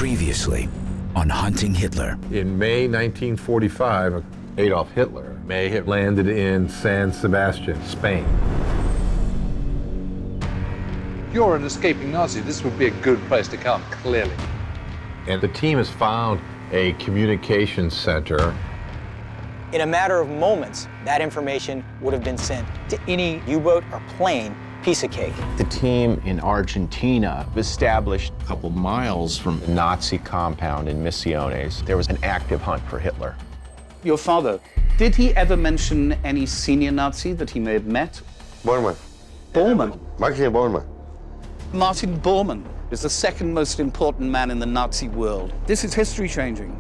Previously on Hunting Hitler. In May 1945, Adolf Hitler may have landed in San Sebastian, Spain. You're an escaping Nazi. This would be a good place to come, clearly. And the team has found a communications center. In a matter of moments, that information would have been sent to any U-boat or plane. Piece of cake. The team in Argentina established a couple miles from the Nazi compound in Misiones. There was an active hunt for Hitler. Your father, did he ever mention any senior Nazi that he may have met? Bormann. Bormann? Martin Bormann. Martin Bormann is the second most important man in the Nazi world. This is history changing.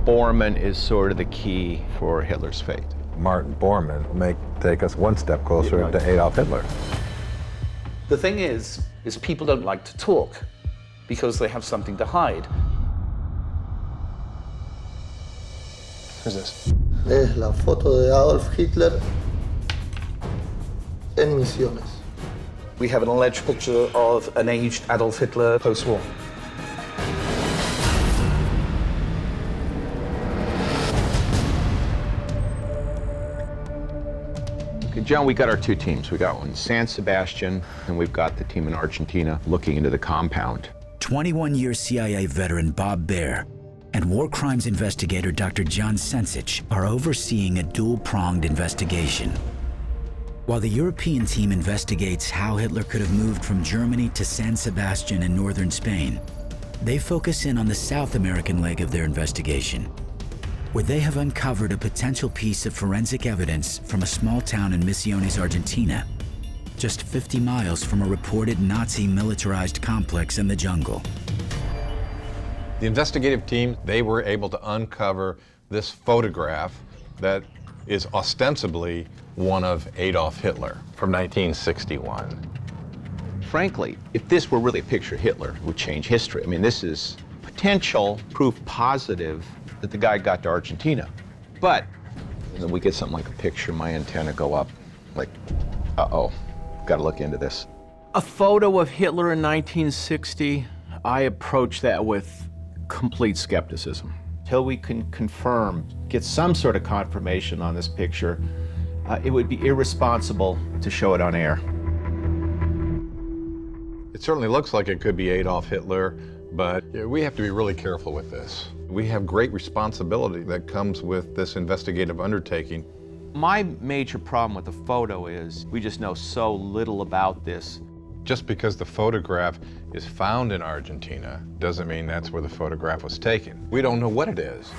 Bormann is sort of the key for Hitler's fate. Martin Bormann may take us one step closer to Adolf Hitler. The thing is people don't like to talk because they have something to hide. Who's this? Es la foto de Adolf Hitler en Misiones. We have an alleged picture of an aged Adolf Hitler post-war. John, we got our two teams. We got one in San Sebastian, and we've got the team in Argentina looking into the compound. 21-year CIA veteran Bob Baer and war crimes investigator Dr. John Sensich are overseeing a dual-pronged investigation. While the European team investigates how Hitler could have moved from Germany to San Sebastian in northern Spain, they focus in on the South American leg of their investigation, where they have uncovered a potential piece of forensic evidence from a small town in Misiones, Argentina, just 50 miles from a reported Nazi militarized complex in the jungle. The investigative team, they were able to uncover this photograph that is ostensibly one of Adolf Hitler from 1961. Frankly, if this were really a picture of Hitler, it would change history. I mean, this is potential proof positive that the guy got to Argentina. But then we get something like a picture, my antenna go up, like, uh-oh, gotta look into this. A photo of Hitler in 1960, I approach that with complete skepticism. Till we can confirm, get some sort of confirmation on this picture, it would be irresponsible to show it on air. It certainly looks like it could be Adolf Hitler, but we have to be really careful with this. We have great responsibility that comes with this investigative undertaking. My major problem with the photo is we just know so little about this. Just because the photograph is found in Argentina doesn't mean that's where the photograph was taken. We don't know what it is.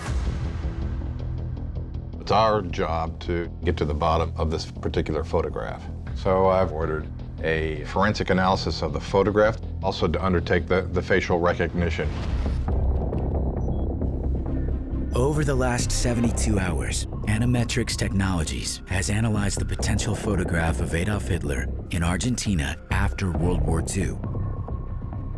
It's our job to get to the bottom of this particular photograph. So I've ordered a forensic analysis of the photograph, also to undertake the facial recognition. Over the last 72 hours, Animetrics Technologies has analyzed the potential photograph of Adolf Hitler in Argentina after World War II.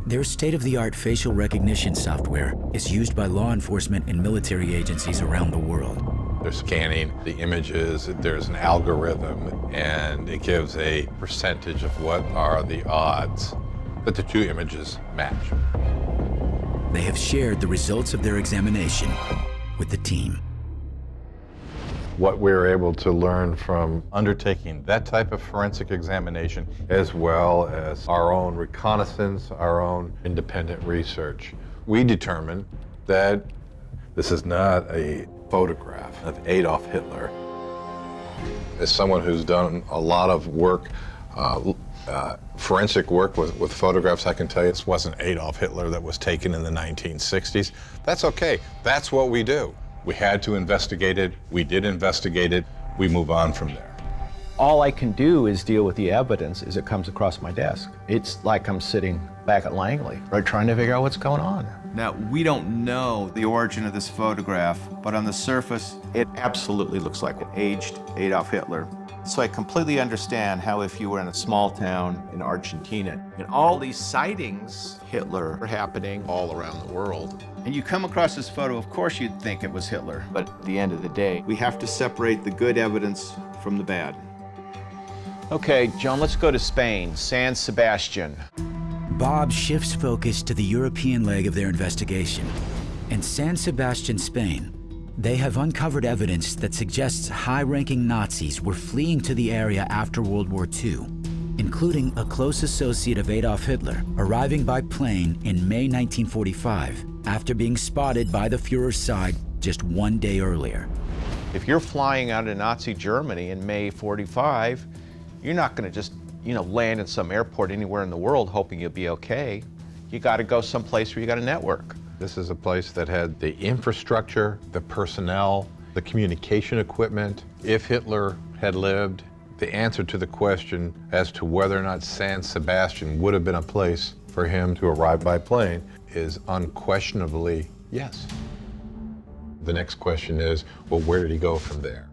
Their state-of-the-art facial recognition software is used by law enforcement and military agencies around the world. They're scanning the images, there's an algorithm, and it gives a percentage of what are the odds that the two images match. They have shared the results of their examination with the team. What we're able to learn from undertaking that type of forensic examination, as well as our own reconnaissance, our own independent research, we determined that this is not a photograph of Adolf Hitler. As someone who's done a lot of work, forensic work with photographs, I can tell you this wasn't Adolf Hitler that was taken in the 1960s. That's okay. That's what we do. We had to investigate it. We did investigate it. We move on from there. All I can do is deal with the evidence as it comes across my desk. It's like I'm sitting back at Langley, right, trying to figure out what's going on. Now, we don't know the origin of this photograph, but on the surface, It absolutely looks like an aged Adolf Hitler. So I completely understand how if you were in a small town in Argentina and all these sightings Hitler were happening all around the world, and you come across this photo, of course you'd think it was Hitler. but at the end of the day, We have to separate the good evidence from the bad. okay, John, let's go to Spain, San Sebastian. Bob shifts focus to the European leg of their investigation. In San Sebastian, Spain, they have uncovered evidence that suggests high-ranking Nazis were fleeing to the area after World War II, including a close associate of Adolf Hitler arriving by plane in May 1945 after being spotted by the Führer's side just 1 day earlier. If you're flying out of Nazi Germany in May 45, you're not going to just, land in some airport anywhere in the world hoping you'll be okay. You got to go someplace where you got a network. This is a place that had the infrastructure, the personnel, the communication equipment. If Hitler had lived, the answer to the question as to whether or not San Sebastian would have been a place for him to arrive by plane is unquestionably yes. The next question is, well, where did he go from there?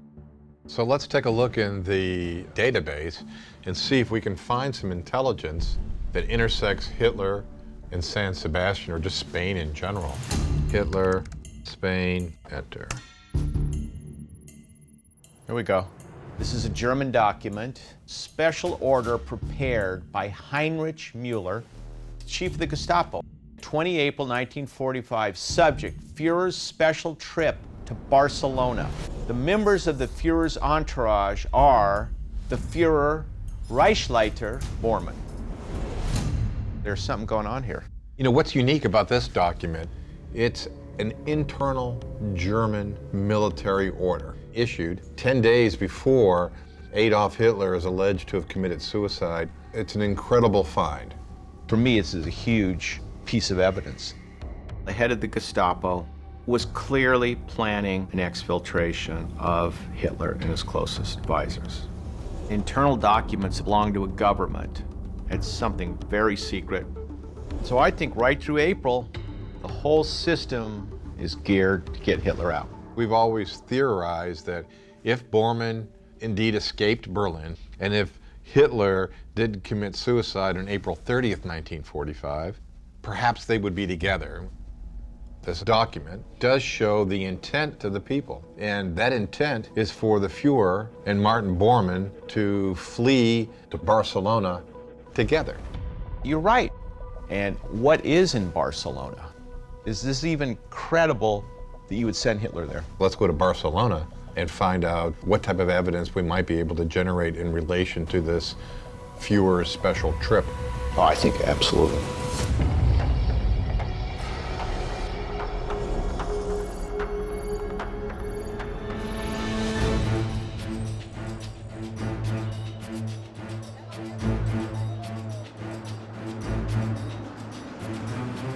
So let's take a look in the database and see if we can find some intelligence that intersects Hitler and San Sebastian, or just Spain in general. Hitler, Spain, enter. Here we go. This is a German document, special order prepared by Heinrich Müller, chief of the Gestapo. 20 April 1945, subject, Führer's special trip to Barcelona. The members of the Führer's entourage are the Führer, Reichsleiter Bormann. There's something going on here. What's unique about this document, it's an internal German military order issued 10 days before Adolf Hitler is alleged to have committed suicide. It's an incredible find. For me, this is a huge piece of evidence. The head of the Gestapo was clearly planning an exfiltration of Hitler and his closest advisors. Internal documents belong to a government. It's something very secret. So I think right through April, the whole system is geared to get Hitler out. We've always theorized that if Bormann indeed escaped Berlin, and if Hitler did commit suicide on April 30th, 1945, perhaps they would be together. This document does show the intent of the people, and that intent is for the Führer and Martin Bormann to flee to Barcelona together. You're right. And what is in Barcelona? Is this even credible that you would send Hitler there? Let's go to Barcelona and find out what type of evidence we might be able to generate in relation to this Führer's special trip. Oh, I think absolutely.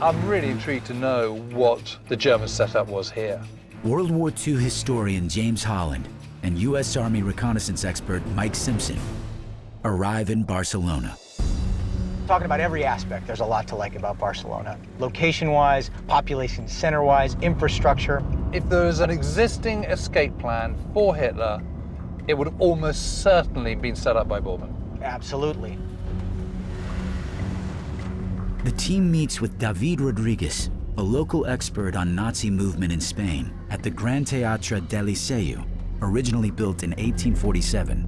I'm really intrigued to know what the German setup was here. World War II historian James Holland and U.S. Army reconnaissance expert Mike Simpson arrive in Barcelona. Talking about every aspect, there's a lot to like about Barcelona. Location-wise, population center-wise, infrastructure. If there was an existing escape plan for Hitler, it would have almost certainly been set up by Bormann. Absolutely. The team meets with David Rodriguez, a local expert on Nazi movement in Spain, at the Gran Teatre del Liceu, originally built in 1847.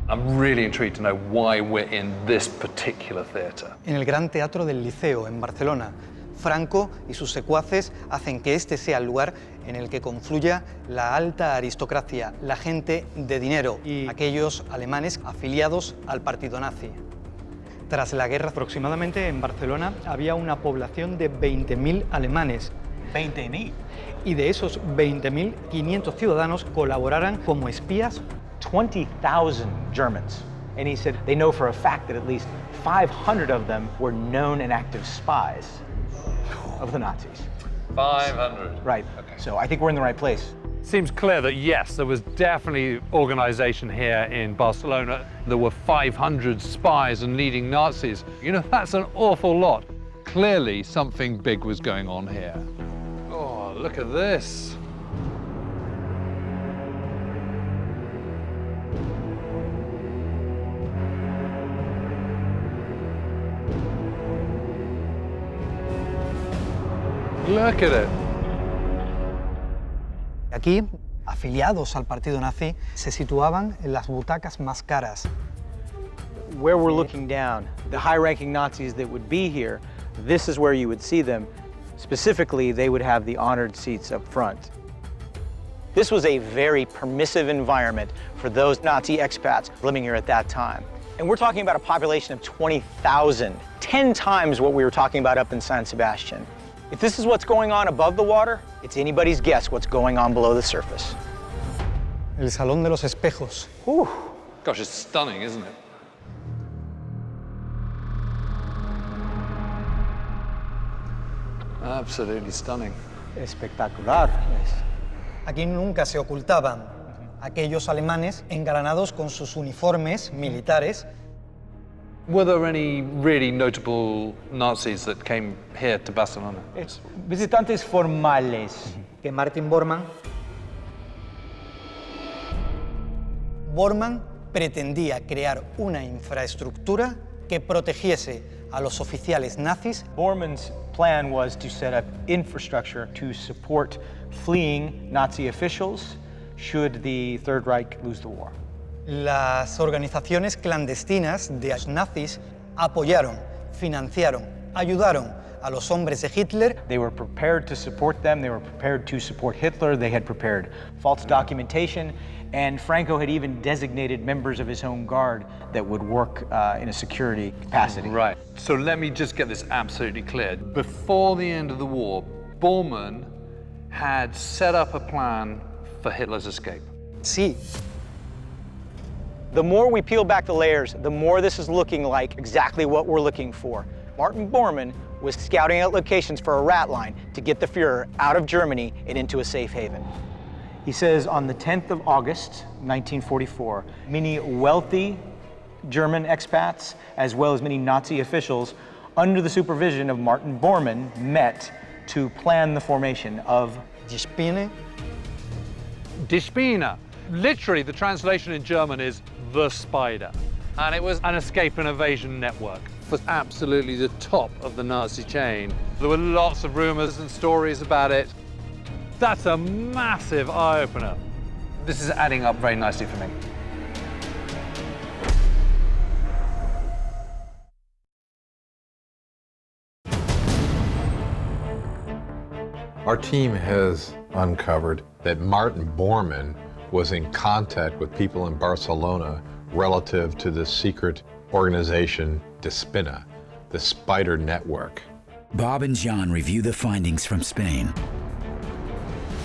I'm really intrigued to know why we're in this particular theatre. En el Gran Teatro del Liceo, en Barcelona, Franco y sus secuaces hacen que este sea el lugar en el que confluya la alta aristocracia, la gente de dinero y aquellos alemanes afiliados al partido nazi. Tras la guerra, aproximadamente en Barcelona había una población de 20.000 alemanes. 20.000. Y de esos 20.500 ciudadanos colaboraran como espías. 20,000 Germans. And he said they know for a fact that at least 500 of them were known and active spies of the Nazis. 500. Right. Okay. So I think we're in the right place. Seems clear that yes, there was definitely organization here in Barcelona. There were 500 spies and leading Nazis. That's an awful lot. Clearly something big was going on here. Oh, look at this. Look at it. Aquí, afiliados al partido nazi, se situaban en las butacas más caras. where we're looking down, the high-ranking Nazis that would be here, this is where you would see them. Specifically, they would have the honored seats up front. This was a very permissive environment for those Nazi expats living here at that time. And we're talking about a population of 20,000, 10 times what we were talking about up in San Sebastian. If this is what's going on above the water, it's anybody's guess what's going on below the surface. El Salón de los Espejos. Whew. Gosh, it's stunning, isn't it? Absolutely stunning. Espectacular. Aquí nunca se ocultaban aquellos alemanes engalanados con sus uniformes militares. Were there any really notable Nazis that came here to Barcelona? Visitantes formales. Que Martin Bormann pretendía crear una infraestructura que protegiese a los oficiales nazis. Bormann's plan was to set up infrastructure to support fleeing Nazi officials should the Third Reich lose the war. Las organizaciones clandestinas de los nazis apoyaron, financiaron, ayudaron a los hombres de Hitler. They were prepared to support them, they were prepared to support Hitler, they had prepared false documentation, and Franco had even designated members of his own guard that would work in a security capacity. Right. So let me just get this absolutely clear. Before the end of the war, Bormann had set up a plan for Hitler's escape. Sí. The more we peel back the layers, the more this is looking like exactly what we're looking for. Martin Bormann was scouting out locations for a rat line to get the Fuhrer out of Germany and into a safe haven. He says on the 10th of August, 1944, many wealthy German expats, as well as many Nazi officials, under the supervision of Martin Bormann, met to plan the formation of Die Spinne. Die Spinne. Literally, the translation in German is the spider. And it was an escape and evasion network. It was absolutely the top of the Nazi chain. There were lots of rumors and stories about it. That's a massive eye-opener. This is adding up very nicely for me. Our team has uncovered that Martin Bormann was in contact with people in Barcelona relative to the secret organization Die Spinne, the Spider Network. Bob and John review the findings from Spain,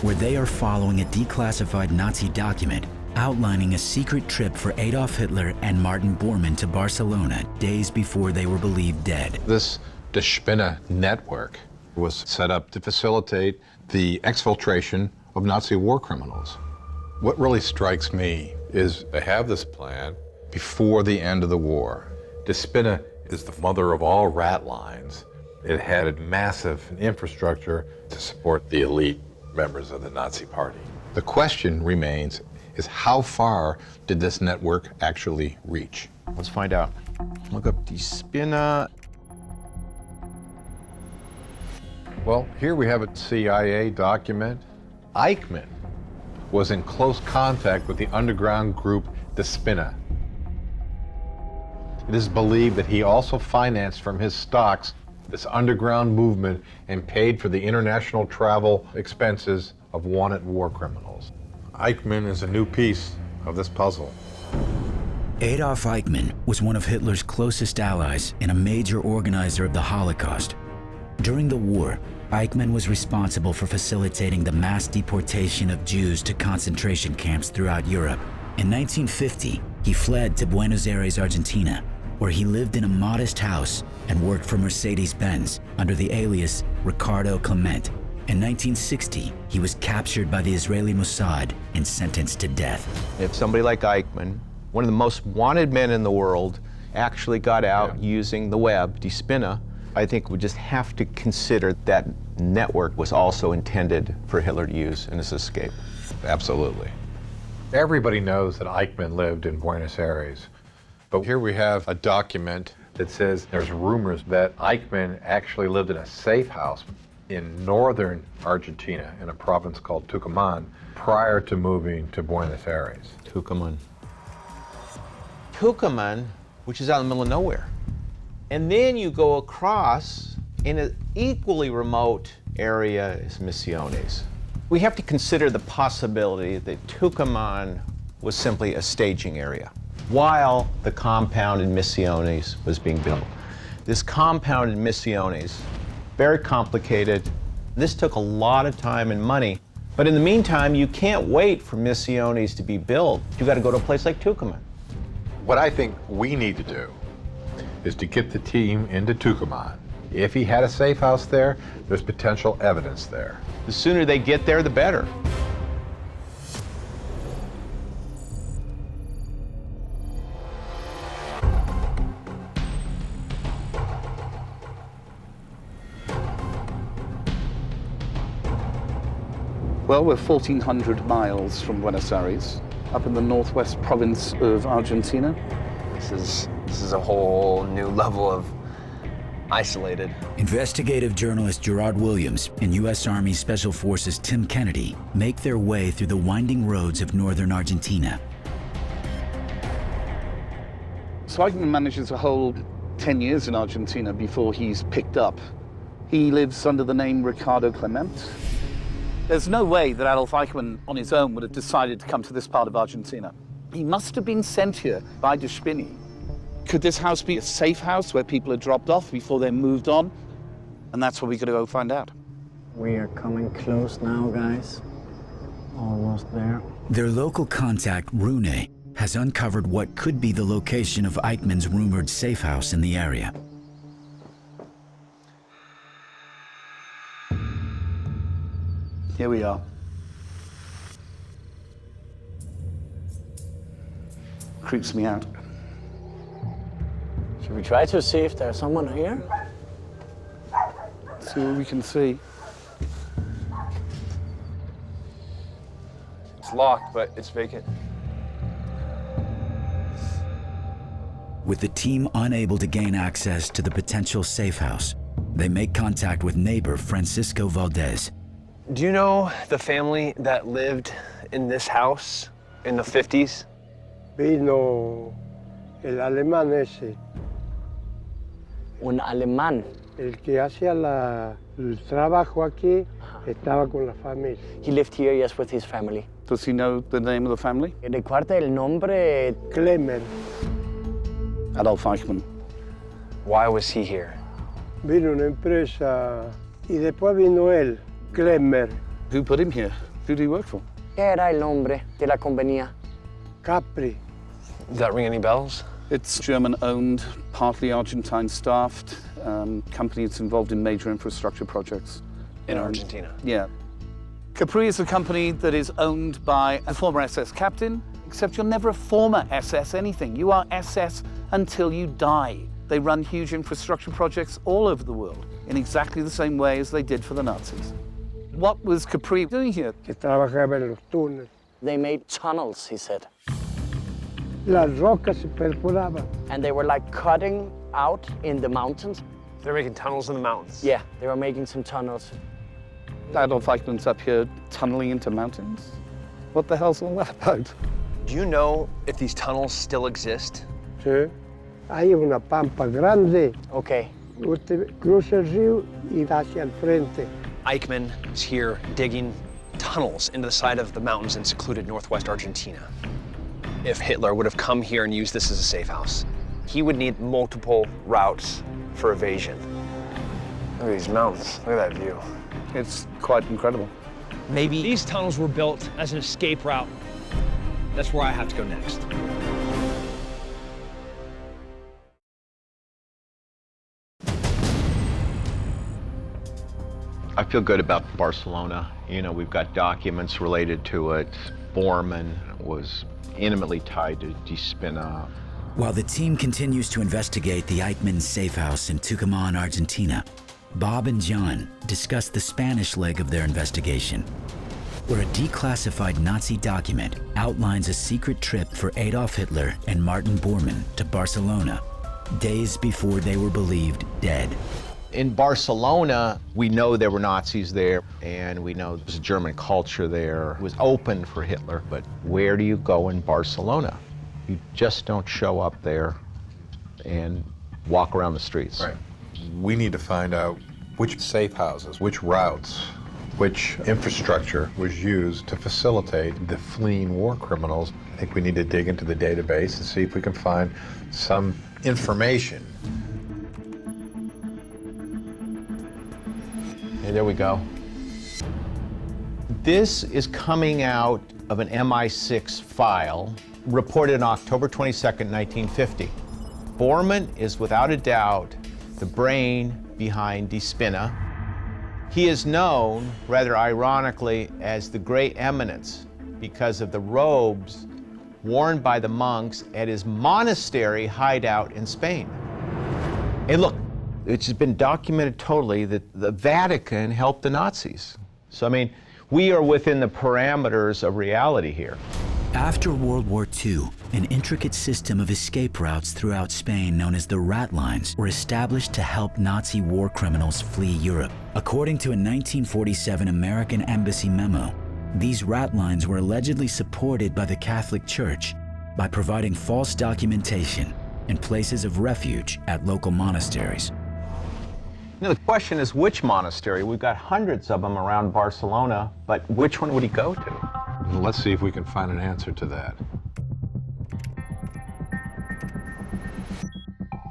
where they are following a declassified Nazi document outlining a secret trip for Adolf Hitler and Martin Bormann to Barcelona days before they were believed dead. This Die Spinne network was set up to facilitate the exfiltration of Nazi war criminals. What really strikes me is they have this plan before the end of the war. Die Spinne is the mother of all rat lines. It had a massive infrastructure to support the elite members of the Nazi Party. The question remains is how far did this network actually reach? Let's find out. Look up Die Spinne. Well, here we have a CIA document. Eichmann was in close contact with the underground group Die Spinne. It is believed that he also financed from his stocks this underground movement and paid for the international travel expenses of wanted war criminals. Eichmann is a new piece of this puzzle. Adolf Eichmann was one of Hitler's closest allies and a major organizer of the Holocaust. During the war, Eichmann was responsible for facilitating the mass deportation of Jews to concentration camps throughout Europe. In 1950, he fled to Buenos Aires, Argentina, where he lived in a modest house and worked for Mercedes-Benz under the alias Ricardo Clement. In 1960, he was captured by the Israeli Mossad and sentenced to death. If somebody like Eichmann, one of the most wanted men in the world, actually got out using the web, Die Spinne, I think we just have to consider that network was also intended for Hitler to use in his escape. Absolutely. Everybody knows that Eichmann lived in Buenos Aires. But here we have a document that says there's rumors that Eichmann actually lived in a safe house in northern Argentina in a province called Tucumán prior to moving to Buenos Aires. Tucumán. Tucumán which is out in the middle of nowhere. And then you go across in an equally remote area is Misiones. We have to consider the possibility that Tucumán was simply a staging area while the compound in Misiones was being built. This compound in Misiones, very complicated. This took a lot of time and money. But in the meantime, you can't wait for Misiones to be built. You got to go to a place like Tucumán. What I think we need to do is to get the team into Tucumán. If he had a safe house there, there's potential evidence there. The sooner they get there, the better. Well, we're 1,400 miles from Buenos Aires, up in the northwest province of Argentina. This is a whole new level of isolated. Investigative journalist Gerard Williams and U.S. Army Special Forces Tim Kennedy make their way through the winding roads of northern Argentina. So Eichmann manages to hold 10 years in Argentina before he's picked up. He lives under the name Ricardo Clement. There's no way that Adolf Eichmann on his own would have decided to come to this part of Argentina. He must have been sent here by de Spinny. Could this house be a safe house where people are dropped off before they're moved on? And that's what we got to go find out. We are coming close now, guys. Almost there. Their local contact, Rune, has uncovered what could be the location of Eichmann's rumored safe house in the area. Here we are. Creeps me out. Should we try to see if there's someone here? See what we can see. It's locked, but it's vacant. With the team unable to gain access to the potential safe house, they make contact with neighbor Francisco Valdez. Do you know the family that lived in this house in the 50s? Vino el alemán ese. Un alemán. El que hacía el trabajo aquí estaba con la familia. He lived here, yes, with his family. Does he know the name of the family? Recuerda el nombre. Clement. Adolf Eichmann. Why was he here? Vino una empresa y después vino él, Klemmer. Who put him here? Who did he work for? ¿Qué era el nombre de la compañía? Capri. Does that ring any bells? It's German-owned, partly Argentine-staffed company that's involved in major infrastructure projects. In Argentina? Yeah. Capri is a company that is owned by a former SS captain, except you're never a former SS anything. You are SS until you die. They run huge infrastructure projects all over the world in exactly the same way as they did for the Nazis. What was Capri doing here? Que trabajaba en los túneles. They made tunnels, he said. Las rocas se perforaban. And they were like cutting out in the mountains. They're making tunnels in the mountains? Yeah, they were making some tunnels. Adolf Eichmann's up here tunneling into mountains. What the hell's all that about? Do you know if these tunnels still exist? Sí. Hay una pampa grande. Okay. Usted cruza el río y va hacia el frente. Eichmann is here digging tunnels into the side of the mountains in secluded northwest Argentina. If Hitler would have come here and used this as a safe house, he would need multiple routes for evasion. Look at these mountains. Look at that view. It's quite incredible. Maybe these tunnels were built as an escape route. That's where I have to go next. I feel good about Barcelona. You know, we've got documents related to it. Bormann was intimately tied to De Spina. While the team continues to investigate the Eichmann safe house in Tucumán, Argentina, Bob and John discuss the Spanish leg of their investigation, where a declassified Nazi document outlines a secret trip for Adolf Hitler and Martin Bormann to Barcelona, days before they were believed dead. In Barcelona, we know there were Nazis there, and we know there's a German culture there. It was open for Hitler, but where do you go in Barcelona? You just don't show up there and walk around the streets. Right. We need to find out which safe houses, which routes, which infrastructure was used to facilitate the fleeing war criminals. I think we need to dig into the database and see if we can find some information. And there we go. This is coming out of an MI6 file reported on October 22nd, 1950. Bormann is without a doubt the brain behind Die Spinne. He is known, rather ironically, as the Great Eminence because of the robes worn by the monks at his monastery hideout in Spain. And look, it's been documented totally that the Vatican helped the Nazis. So, I mean, we are within the parameters of reality here. After World War II, an intricate system of escape routes throughout Spain known as the Rat Lines were established to help Nazi war criminals flee Europe. According to a 1947 American embassy memo, these rat lines were allegedly supported by the Catholic Church by providing false documentation and places of refuge at local monasteries. Now, the question is which monastery? We've got hundreds of them around Barcelona, but which one would he go to? Let's see if we can find an answer to that.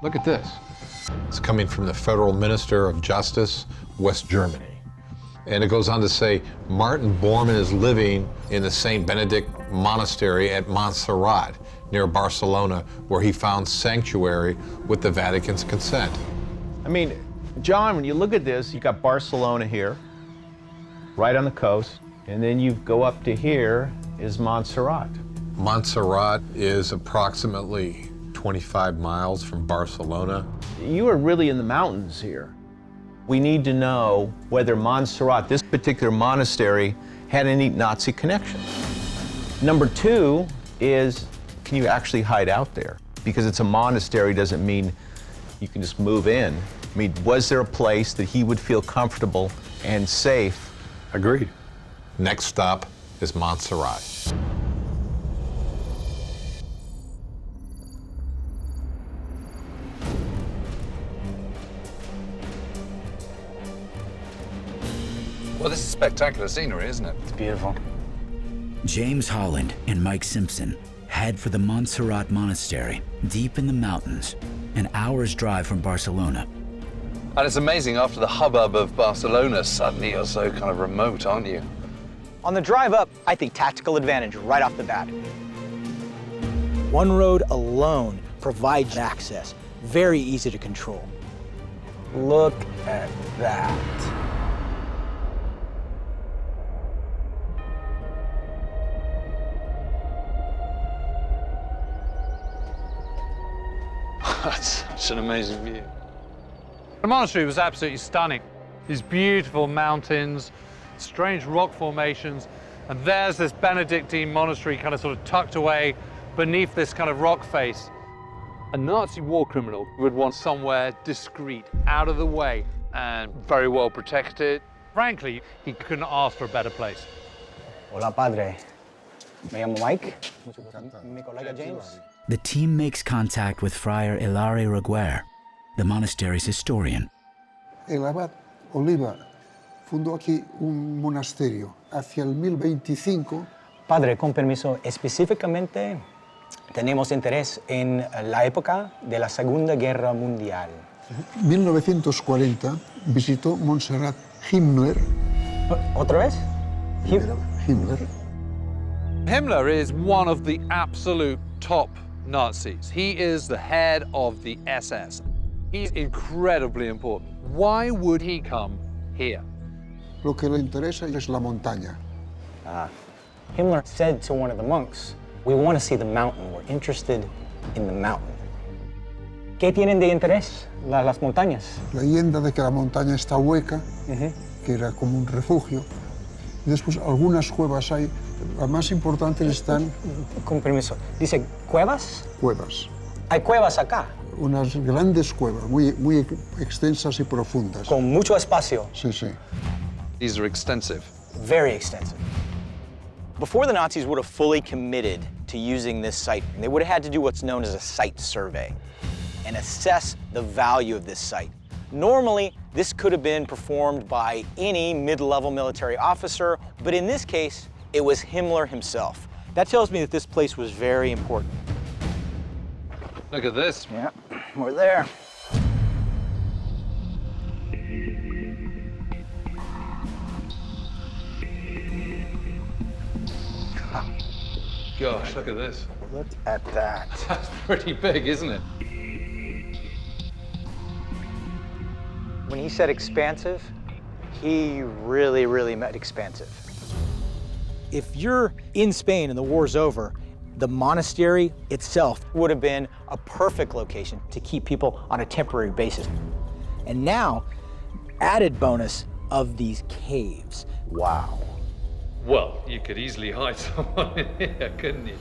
Look at this. It's coming from the Federal Minister of Justice, West Germany. And it goes on to say, Martin Bormann is living in the St. Benedict Monastery at Montserrat, near Barcelona, where he found sanctuary with the Vatican's consent. I mean, John, when you look at this, you got Barcelona here, right on the coast, and then you go up to here is Montserrat. Montserrat is approximately 25 miles from Barcelona. You are really in the mountains here. We need to know whether Montserrat, this particular monastery, had any Nazi connection. Number two is, can you actually hide out there? Because it's a monastery doesn't mean you can just move in. I mean, was there a place that he would feel comfortable and safe? Agreed. Next stop is Montserrat. Well, this is spectacular scenery, isn't it? It's beautiful. James Holland and Mike Simpson head for the Montserrat Monastery, deep in the mountains, an hour's drive from Barcelona. And it's amazing, after the hubbub of Barcelona, suddenly you're so kind of remote, aren't you? On the drive up, I think tactical advantage right off the bat. One road alone provides access, very easy to control. Look at that. That's such an amazing view. The monastery was absolutely stunning. These beautiful mountains, strange rock formations, and there's this Benedictine monastery kind of sort of tucked away beneath this kind of rock face. A Nazi war criminal would want somewhere discreet, out of the way, and very well protected. Frankly, he couldn't ask for a better place. Hola, padre. Me llamo Mike. Mi colega James. The team makes contact with Friar Hilari Reguer, the monastery's historian. El abad Oliva fundó aquí un monasterio hacia el 1025. Padre, con permiso, específicamente tenemos interés en la época de la Segunda Guerra Mundial. 1940 visitó Montserrat Himmler. ¿Otra vez? Himmler. Himmler is one of the absolute top Nazis. He is the head of the SS. He's incredibly important. Why would he come here? Lo que le interesa es la montaña. Himmler said to one of the monks, "We want to see the mountain. We're interested in the mountain." ¿Qué tienen de interés las montañas? La leyenda de que la montaña está hueca, que era como un refugio. Y después algunas cuevas hay. Las más importantes están... Con permiso. Dice, ¿cuevas? Cuevas. ¿Hay cuevas acá? Unas grandes cuevas, muy extensas y profundas. Con mucho espacio. Sí, sí. These are extensive. Very extensive. Before the Nazis would have fully committed to using this site, they would have had to do what's known as a site survey. and assess the value of this site. Normally, this could have been performed by any mid-level military officer, but in this case, it was Himmler himself. That tells me that this place was very important. Look at this. Yeah, we're there. Gosh, look at this. Look at that. That's pretty big, isn't it? When he said expansive, he really, really meant expansive. If you're in Spain and the war's over, the monastery itself would have been a perfect location to keep people on a temporary basis. And now, added bonus of these caves. Wow. Well, you could easily hide someone in here, couldn't you?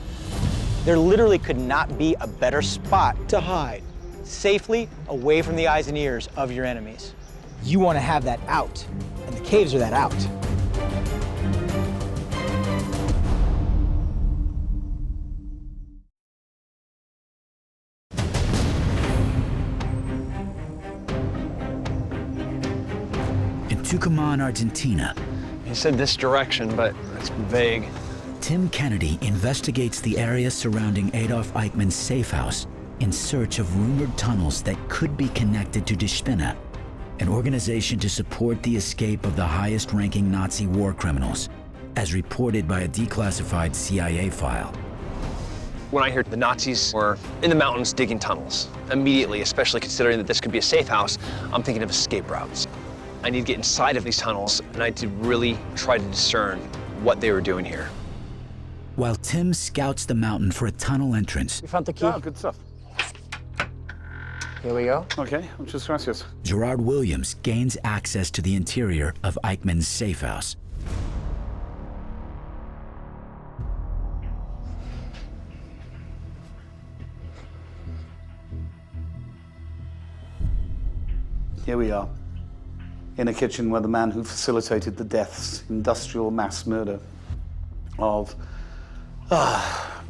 There literally could not be a better spot to hide safely away from the eyes and ears of your enemies. You want to have that out, and the caves are that out. In Tucumán, Argentina, He said this direction, but it's vague. Tim Kennedy investigates the area surrounding Adolf Eichmann's safe house in search of rumored tunnels that could be connected to Die Spinne, an organization to support the escape of the highest-ranking Nazi war criminals, as reported by a declassified CIA file. When I hear the Nazis were in the mountains digging tunnels, immediately, especially considering that this could be a safe house, I'm thinking of escape routes. I need to get inside of these tunnels, and I need to really try to discern what they were doing here. While Tim scouts the mountain for a tunnel entrance, You found the key? Oh, good stuff. Here we go. Okay, muchas gracias. Gerard Williams gains access to the interior of Eichmann's safe house. Here we are, in a kitchen where the man who facilitated the deaths, industrial mass murder of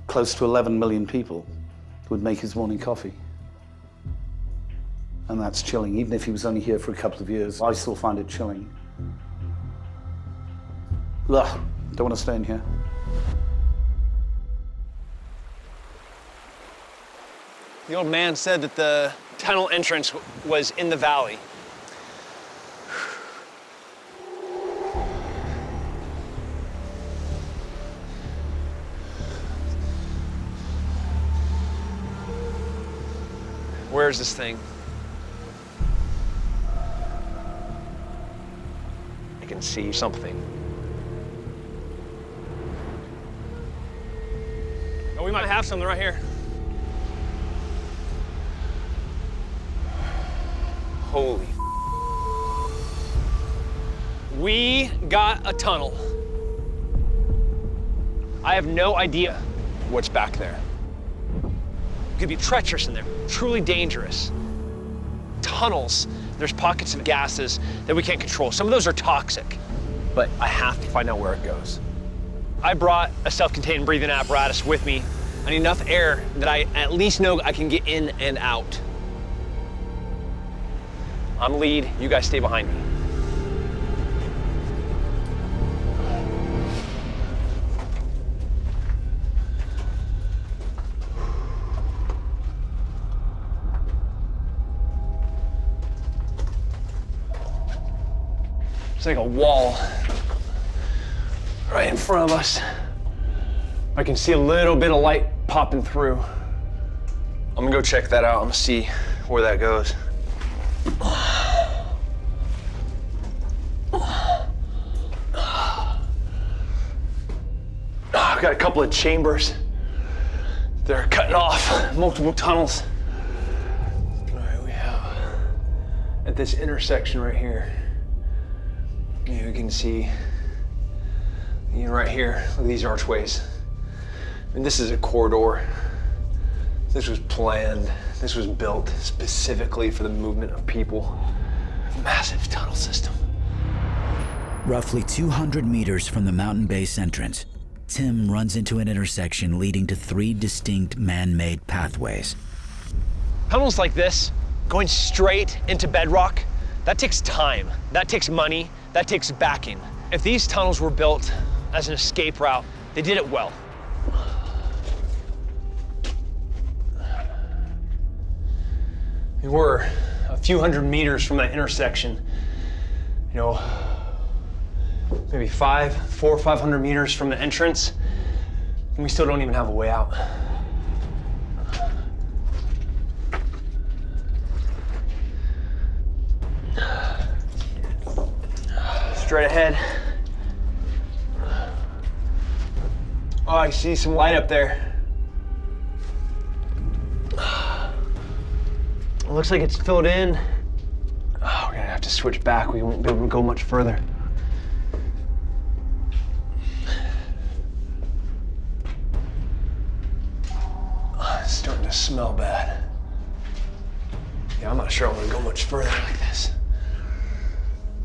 close to 11 million people, would make his morning coffee. And that's chilling. Even if he was only here for a couple of years, I still find it chilling. Ugh, don't want to stay in here. The old man said that the tunnel entrance was in the valley. Where's this thing? I can see something. Oh, we might have something right here. Holy. We got a tunnel. I have no idea what's back there. It could be treacherous in there, truly dangerous. Tunnels, there's pockets of gases that we can't control. Some of those are toxic, but I have to find out where it goes. I brought a self-contained breathing apparatus with me. I need enough air that I at least know I can get in and out. I'm lead, you guys stay behind me. It's like a wall right in front of us. I can see a little bit of light popping through. I'm gonna go check that out. I'm gonna see where that goes. I've got a couple of chambers. They're cutting off multiple tunnels. All right, we have at this intersection right here. You can see, right here, look at these archways. I mean, this is a corridor. This was planned. This was built specifically for the movement of people. Massive tunnel system. Roughly 200 meters from the mountain base entrance, Tim runs into an intersection leading to 3 distinct man-made pathways. Tunnels like this, going straight into bedrock, that takes time, that takes money, that takes backing. If these tunnels were built as an escape route, they did it well. We were a few hundred meters from that intersection, you know, maybe 400 or 500 meters from the entrance, and we still don't even have a way out. Straight ahead. Oh, I see some light up there. It looks like it's filled in. Oh, we're gonna have to switch back. We won't be able to go much further. Oh, it's starting to smell bad. Yeah, I'm not sure I'm gonna go much further like this.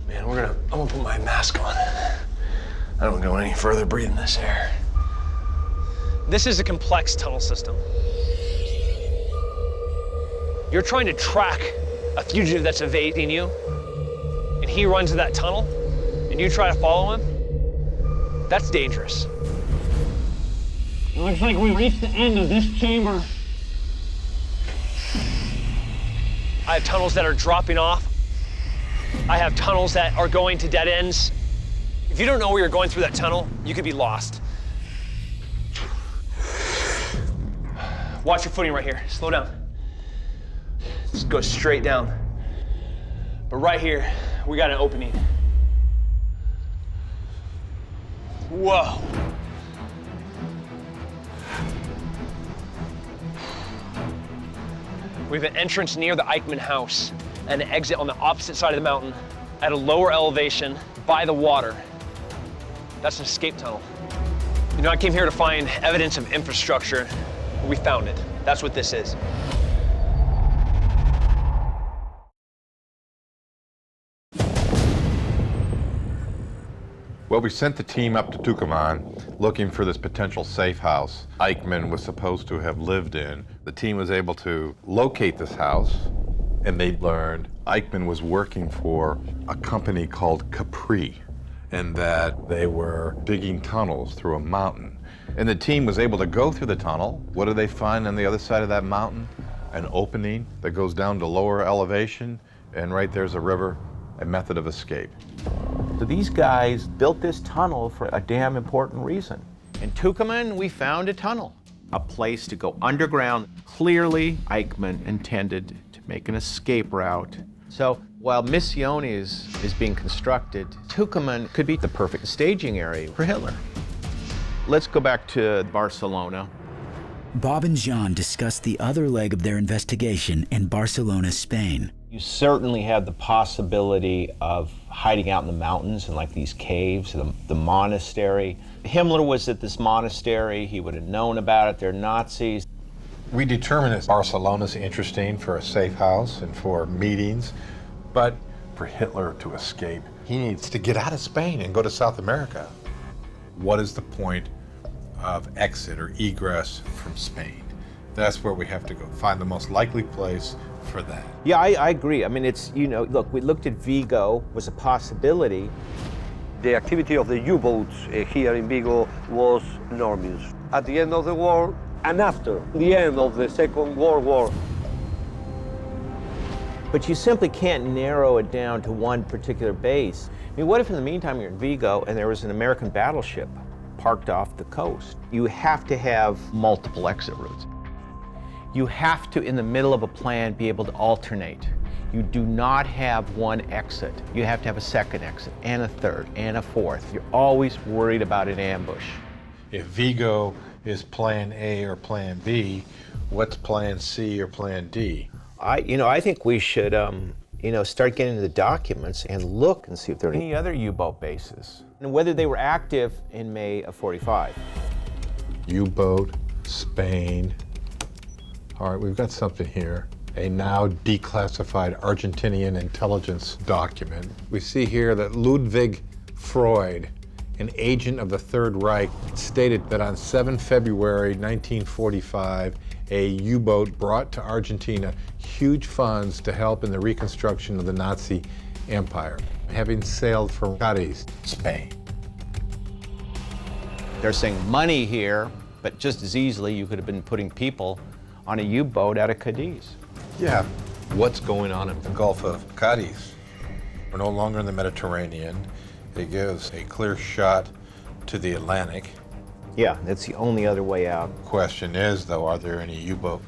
Man, I'm gonna put my mask on. I don't go any further breathing this air. This is a complex tunnel system. You're trying to track a fugitive that's evading you, and he runs to that tunnel, and you try to follow him. That's dangerous. It looks like we reached the end of this chamber. I have tunnels that are dropping off. I have tunnels that are going to dead ends. If you don't know where you're going through that tunnel, you could be lost. Watch your footing right here. Slow down. Just go straight down. But right here, we got an opening. Whoa. We have an entrance near the Eichmann house and an exit on the opposite side of the mountain at a lower elevation by the water. That's an escape tunnel. You know, I came here to find evidence of infrastructure. We found it. That's what this is. Well, we sent the team up to Tucumán looking for this potential safe house Eichmann was supposed to have lived in. The team was able to locate this house, and they learned Eichmann was working for a company called Capri, and that they were digging tunnels through a mountain. And the team was able to go through the tunnel. What do they find on the other side of that mountain? An opening that goes down to lower elevation, and right there's a river, a method of escape. So these guys built this tunnel for a damn important reason. In Tucumán, we found a tunnel, a place to go underground. Clearly, Eichmann intended to make an escape route. So while Misiones is being constructed, Tucumán could be the perfect staging area for Hitler. Let's go back to Barcelona. Bob and John discussed the other leg of their investigation in Barcelona, Spain. You certainly have the possibility of hiding out in the mountains and like these caves, the monastery. Himmler was at this monastery. He would have known about it. They're Nazis. We determined that Barcelona's interesting for a safe house and for meetings, but for Hitler to escape, he needs to get out of Spain and go to South America. What is the point of exit or egress from Spain? That's where we have to go, find the most likely place for that. Yeah, I agree. I mean, it's, you know, look, we looked at Vigo was a possibility. The activity of the U-boats here in Vigo was enormous. At the end of the war and after the end of the Second World War. But you simply can't narrow it down to one particular base. I mean, what if in the meantime you're in Vigo and there was an American battleship parked off the coast? You have to have multiple exit routes. You have to, in the middle of a plan, be able to alternate. You do not have one exit. You have to have a second exit, and a third, and a fourth. You're always worried about an ambush. If Vigo is plan A or plan B, what's plan C or plan D? I think we should, start getting into the documents and look and see if there are any other U-boat bases, and whether they were active in May of '45. U-boat, Spain. All right, we've got something here. A now declassified Argentinian intelligence document. We see here that Ludwig Freud, an agent of the Third Reich, stated that on 7 February 1945, a U-boat brought to Argentina huge funds to help in the reconstruction of the Nazi Empire, having sailed from Cadiz, Spain. They're saying money here, but just as easily you could have been putting people on a U-boat out of Cadiz. Yeah, what's going on in the Gulf of Cadiz? We're no longer in the Mediterranean. It gives a clear shot to the Atlantic. Yeah, that's the only other way out. Question is, though, are there any U-boat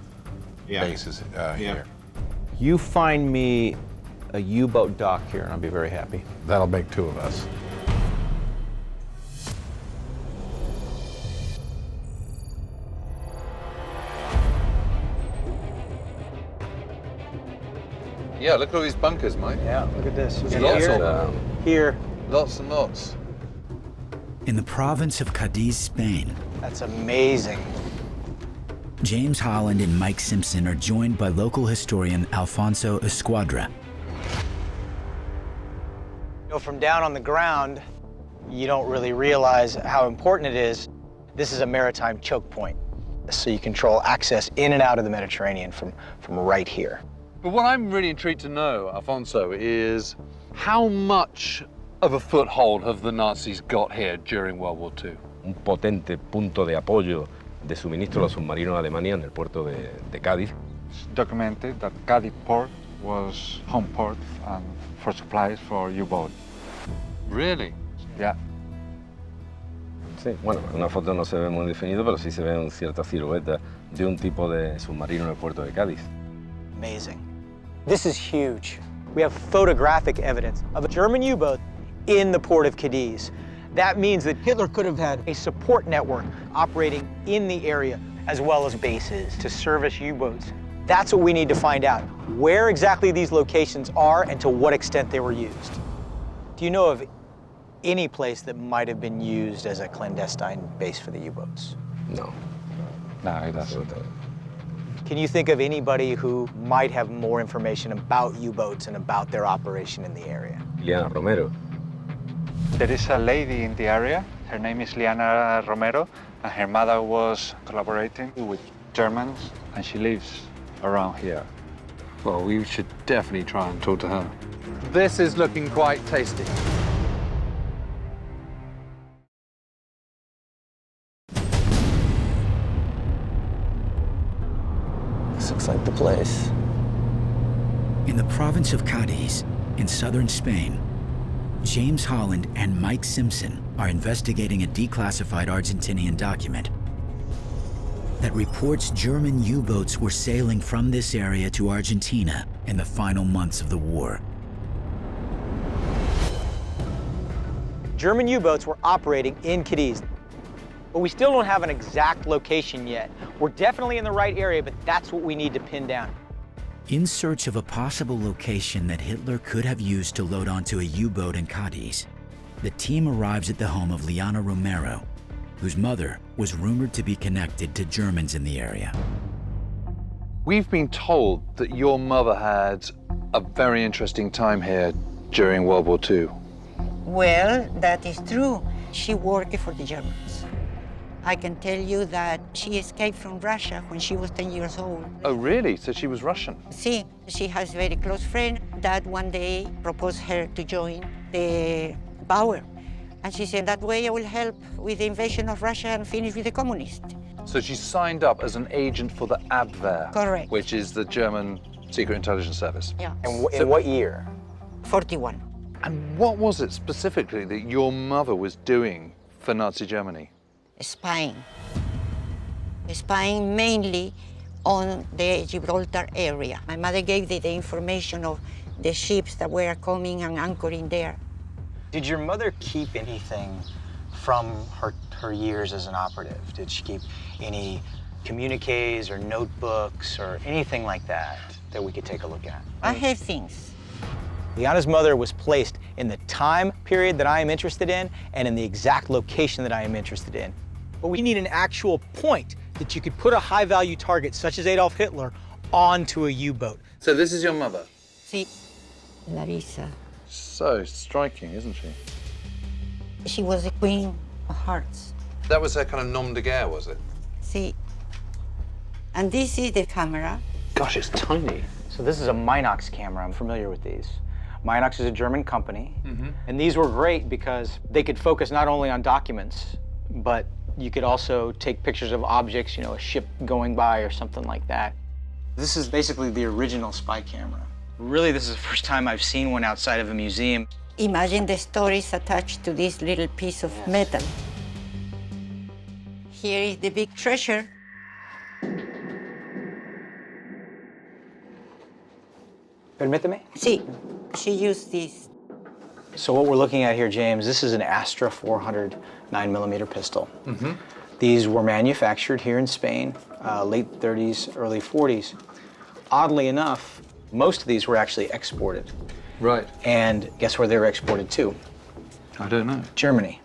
bases here? You find me a U-boat dock here, and I'll be very happy. That'll make two of us. Yeah, look at all these bunkers, Mike. Yeah, look at this. There's lots of them. Here. Lots and lots. In the province of Cadiz, Spain, That's amazing. James Holland and Mike Simpson are joined by local historian Alfonso Escuadra. You know, from down on the ground, you don't really realize how important it is. This is a maritime choke point, so you control access in and out of the Mediterranean from right here. But what I'm really intrigued to know, Alfonso, is how much of a foothold have the Nazis got here during World War II? Un potente punto de apoyo de suministro a los submarinos de Alemania en el puerto de Cádiz. It's documented that Cádiz port was home port for supplies for U-boat. Really? Yeah. Sí, bueno, en una foto no se ve muy definido, pero sí se ve una cierta silueta de un tipo de submarino en el puerto de Cádiz. Amazing. This is huge. We have photographic evidence of a German U-boat in the port of Cadiz. That means that Hitler could have had a support network operating in the area, as well as bases to service U-boats. That's what we need to find out, where exactly these locations are and to what extent they were used. Do you know of any place that might have been used as a clandestine base for the U-boats? No. No, it doesn't. Can you think of anybody who might have more information about U-boats and about their operation in the area? Liana Romero. There is a lady in the area. Her name is Liana Romero, and her mother was collaborating with Germans, and she lives around here. Well, we should definitely try and talk to her. This is looking quite tasty. This looks like the place. In the province of Cadiz, in southern Spain, James Holland and Mike Simpson are investigating a declassified Argentinian document that reports German U-boats were sailing from this area to Argentina in the final months of the war. German U-boats were operating in Cadiz, but we still don't have an exact location yet. We're definitely in the right area, but that's what we need to pin down. In search of a possible location that Hitler could have used to load onto a U-boat in Cadiz, the team arrives at the home of Liana Romero, whose mother was rumored to be connected to Germans in the area. We've been told that your mother had a very interesting time here during World War II. Well, that is true. She worked for the Germans. I can tell you that she escaped from Russia when she was 10 years old. Oh, really? So she was Russian? See, she has a very close friend that one day proposed her to join the Bauer. And she said, that way I will help with the invasion of Russia and finish with the communists. So she signed up as an agent for the Abwehr. Correct. Which is the German Secret Intelligence Service. Yeah. And in what year? 41. And what was it specifically that your mother was doing for Nazi Germany? Spying. Spying mainly on the Gibraltar area. My mother gave the information of the ships that were coming and anchoring there. Did your mother keep anything from her years as an operative? Did she keep any communiques or notebooks or anything like that that we could take a look at? I have things. Liana's mother was placed in the time period that I am interested in and in the exact location that I am interested in. But we need an actual point that you could put a high-value target, such as Adolf Hitler, onto a U-boat. So this is your mother? Sí, Larissa. So striking, isn't she? She was the Queen of Hearts. That was her kind of nom de guerre, was it? Sí. And this is the camera. Gosh, it's tiny. So this is a Minox camera. I'm familiar with these. Minox is a German company, and these were great because they could focus not only on documents, but you could also take pictures of objects, you know, a ship going by or something like that. This is basically the original spy camera. Really, this is the first time I've seen one outside of a museum. Imagine the stories attached to this little piece of metal. Here is the big treasure. Permíteme? Sí, she used this. So what we're looking at here, James, this is an Astra 400 9mm pistol. These were manufactured here in Spain, late 30s, early 40s. Oddly enough, most of these were actually exported. Right. And guess where they were exported to? I don't know. Germany.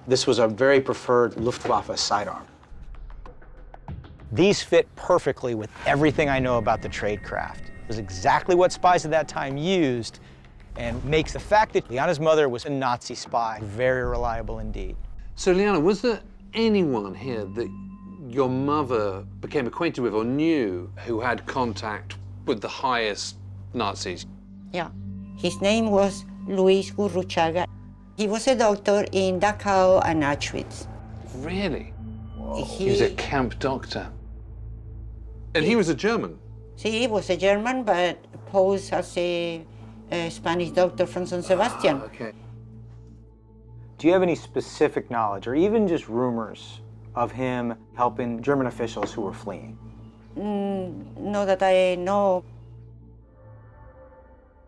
This was a very preferred Luftwaffe sidearm. These fit perfectly with everything I know about the tradecraft. It was exactly what spies at that time used, and makes the fact that Liana's mother was a Nazi spy very reliable indeed. So, Liana, was there anyone here that your mother became acquainted with or knew who had contact with the highest Nazis? Yeah. His name was Luis Gurruchaga. He was a doctor in Dachau and Auschwitz. Really? He was a camp doctor. And he was a German? He was a German, but posed as a Spanish doctor from San Sebastian. Okay. Do you have any specific knowledge, or even just rumors, of him helping German officials who were fleeing? Not that I know.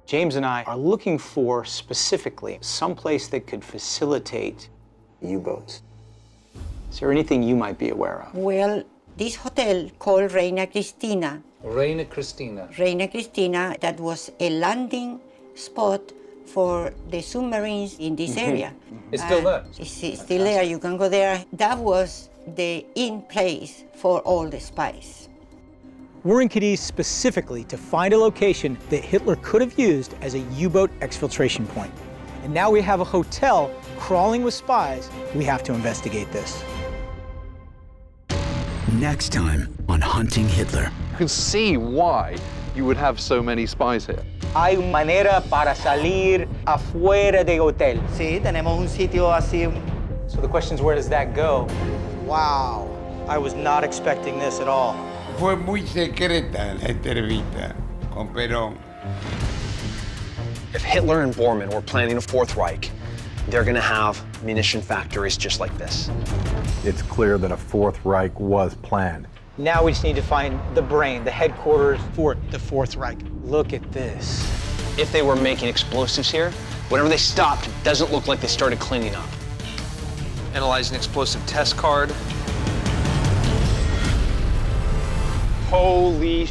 James and I are looking for, specifically, someplace that could facilitate U-boats. Is there anything you might be aware of? Well, this hotel called Reina Cristina. Reina Cristina. Reina Cristina, that was a landing spot for the submarines in this area. It's still there? It's still there, you can go there. That was the in place for all the spies. We're in Cadiz specifically to find a location that Hitler could have used as a U-boat exfiltration point. And now we have a hotel crawling with spies. We have to investigate this. Next time on Hunting Hitler. You can see why you would have so many spies here. Hay manera para salir afuera del hotel. Sí, tenemos un sitio así. So the question is, where does that go? Wow, I was not expecting this at all. Fue muy secreta la entrevista con Perón. If Hitler and Bormann were planning a Fourth Reich, they're going to have munition factories just like this. It's clear that a Fourth Reich was planned. Now we just need to find the brain, the headquarters for the Fourth Reich. Look at this. If they were making explosives here, whenever they stopped, it doesn't look like they started cleaning up. Analyzing explosive test card. Holy